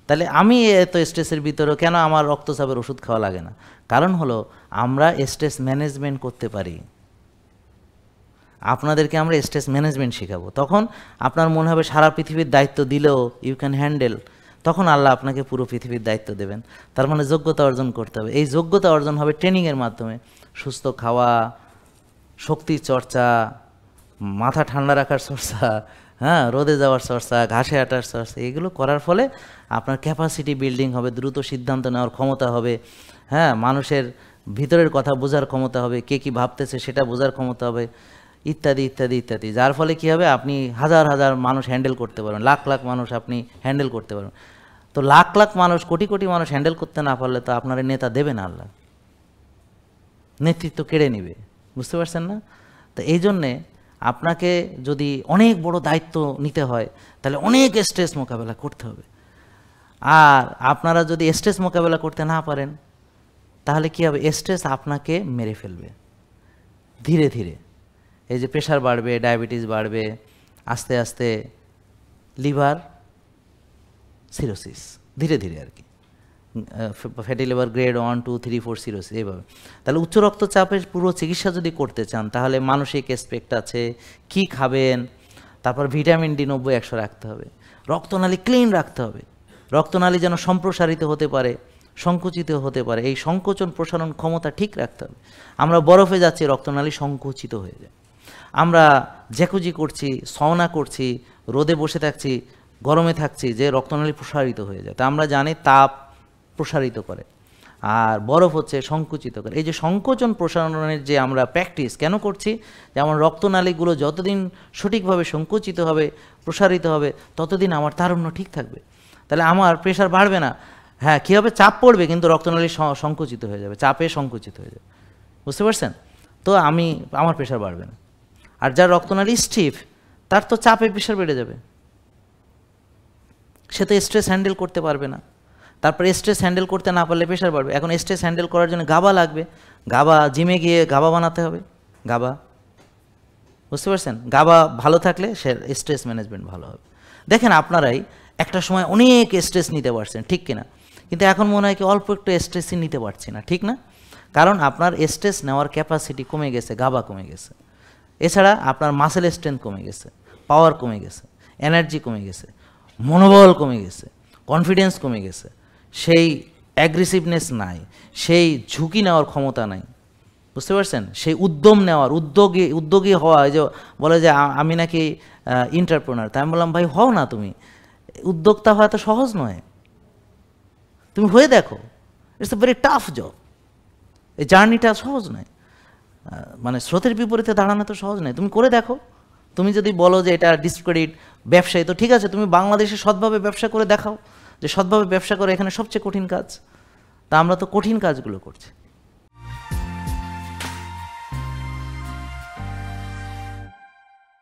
তাহলে আমি এত স্ট্রেসের ভিতরেও কেন আমার রক্তচাপের ওষুধ খাওয়া লাগে না? কারণ হলো আমরা স্ট্রেস ম্যানেজমেন্ট করতে পারি। আপনাদেরকে আমরা স্ট্রেস ম্যানেজমেন্ট শেখাবো। তখন আপনার মনে হবে সারা পৃথিবীর দায়িত্ব দিলেও ইউ ক্যান হ্যান্ডেল। তখন আল্লাহ আপনাকে পুরো পৃথিবীর দায়িত্ব দেবেন। তার মানে যোগ্যতা অর্জন করতে হবে। এই যোগ্যতা অর্জন হবে ট্রেনিংয়ের মাধ্যমে। সুস্থ খাওয়া, শক্তি চর্চা, মাথা ঠান্ডা রাখার চর্চা, হ্যাঁ, রোদে যাওয়ার চর্চা, ঘাসে হাঁটার চর্চা, এগুলো করার ফলে আপনার ক্যাপাসিটি বিল্ডিং হবে, দ্রুত সিদ্ধান্ত নেওয়ার ক্ষমতা হবে, হ্যাঁ, মানুষের ভিতরের কথা বোঝার ক্ষমতা হবে, কে কী ভাবতেছে সেটা বোঝার ক্ষমতা হবে, ইত্যাদি ইত্যাদি ইত্যাদি। যার ফলে কী হবে, আপনি হাজার হাজার মানুষ হ্যান্ডেল করতে পারবেন, লাখ লাখ মানুষ আপনি হ্যান্ডেল করতে পারবেন। তো লাখ লাখ মানুষ, কোটি কোটি মানুষ হ্যান্ডেল করতে না পারলে তো আপনার নেতা দেবে না আল্লাহ, নেতৃত্ব কেড়ে নেবে। বুঝতে পারছেন না? তো এই জন্যে আপনাকে যদি অনেক বড় দায়িত্ব নিতে হয় তাহলে অনেক স্ট্রেস মোকাবেলা করতে হবে। আর আপনারা যদি স্ট্রেস মোকাবেলা করতে না পারেন তাহলে কী হবে, স্ট্রেস আপনাকে মেরে ফেলবে ধীরে ধীরে। এই যে প্রেশার বাড়বে, ডায়াবেটিস বাড়বে, আস্তে আস্তে লিভার সিরোসিস, ধীরে ধীরে আর কি, ফ্যাটি লিভার গ্রেড 1, 2, 3, 4 সিরোসিস, এইভাবে। তাহলে উচ্চ রক্তচাপের পুরো চিকিৎসা যদি করতে চান তাহলে মানসিক অ্যাসপেক্ট আছে, কি খাবেন, তারপর ভিটামিন ডি 90-100 রাখতে হবে, রক্তনালী ক্লিন রাখতে হবে, রক্তনালী যেন সম্প্রসারিত হতে পারে, সংকুচিত হতে পারে, এই সংকোচন প্রসারণ ক্ষমতা ঠিক রাখতে হবে। আমরা বরফে যাচ্ছি, রক্তনালী সংকুচিত হয়ে যায়। আমরা জ্যাকুজি করছি, সওনা করছি, রোদে বসে থাকছি, গরমে থাকছি, যে রক্তনালী প্রসারিত হয়ে যায়। তা আমরা জানি তাপ প্রসারিত করে, আর বরফ হচ্ছে সংকুচিত করে। এই যে সংকোচন প্রসারণের যে আমরা প্র্যাকটিস কেন করছি, যেমন রক্তনালীগুলো যতদিন সঠিকভাবে সংকুচিত হবে, প্রসারিত হবে, ততদিন আমার তারুণ্য ঠিক থাকবে। তাহলে আমার প্রেশার বাড়বে না। হ্যাঁ, কী হবে, চাপ পড়বে কিন্তু রক্তনালী সংকুচিত হয়ে যাবে, চাপে সংকুচিত হয়ে যাবে। বুঝতে পারছেন? তো আমার প্রেশার বাড়বে না। আর যার রক্তনালী স্টিফ, তার তো চাপে প্রেশার বেড়ে যাবে, সে তো স্ট্রেস হ্যান্ডেল করতে পারবে না। তারপরে স্ট্রেস হ্যান্ডেল করতে না পারলে প্রেশার বাড়বে। এখন স্ট্রেস হ্যান্ডেল করার জন্য গাবা লাগবে, গাবা জিমে গিয়ে গাবা বানাতে হবে, গাবা। বুঝতে পারছেন? গাবা ভালো থাকলে সে স্ট্রেস ম্যানেজমেন্ট ভালো হবে। দেখেন আপনারাই একটা সময় অনেক স্ট্রেস নিতে পারছেন, ঠিক কিনা? কিন্তু এখন মনে হয় কি অল্প একটু স্ট্রেসই নিতে পারছি না, ঠিক না? কারণ আপনার স্ট্রেস নেওয়ার ক্যাপাসিটি কমে গেছে, গাবা কমে গেছে। এছাড়া আপনার মাসেল স্ট্রেংথ কমে গেছে, পাওয়ার কমে গেছে, এনার্জি কমে গেছে, মনোবল কমে গেছে, কনফিডেন্স কমে গেছে, সেই অ্যাগ্রেসিভনেস নাই, সেই ঝুঁকি নেওয়ার ক্ষমতা নাই। বুঝতে পারছেন? সেই উদ্যম নেওয়ার, উদ্যোগী হওয়া। যে বলে যে আমি নাকি এন্টারপ্রেনার, তাই আমি বললাম ভাই হও না, তুমি উদ্যোক্তা হওয়া তো সহজ নয়, তুমি হয়ে দেখো। It's a very tough job. এই জার্নিটা সহজ নয়, মানে স্রোতের বিপরীতে দাঁড়ানো তো সহজ নয়। তুমি করে দেখো। তুমি যদি বলো যে এটা ডিসক্রেডিট ব্যবসায়ী, তো ঠিক আছে, তুমি বাংলাদেশে সৎভাবে ব্যবসা করে দেখাও যে সৎভাবে ব্যবসা করে এখানে সবচেয়ে কঠিন কাজ। তা আমরা তো কঠিন কাজগুলো করছি।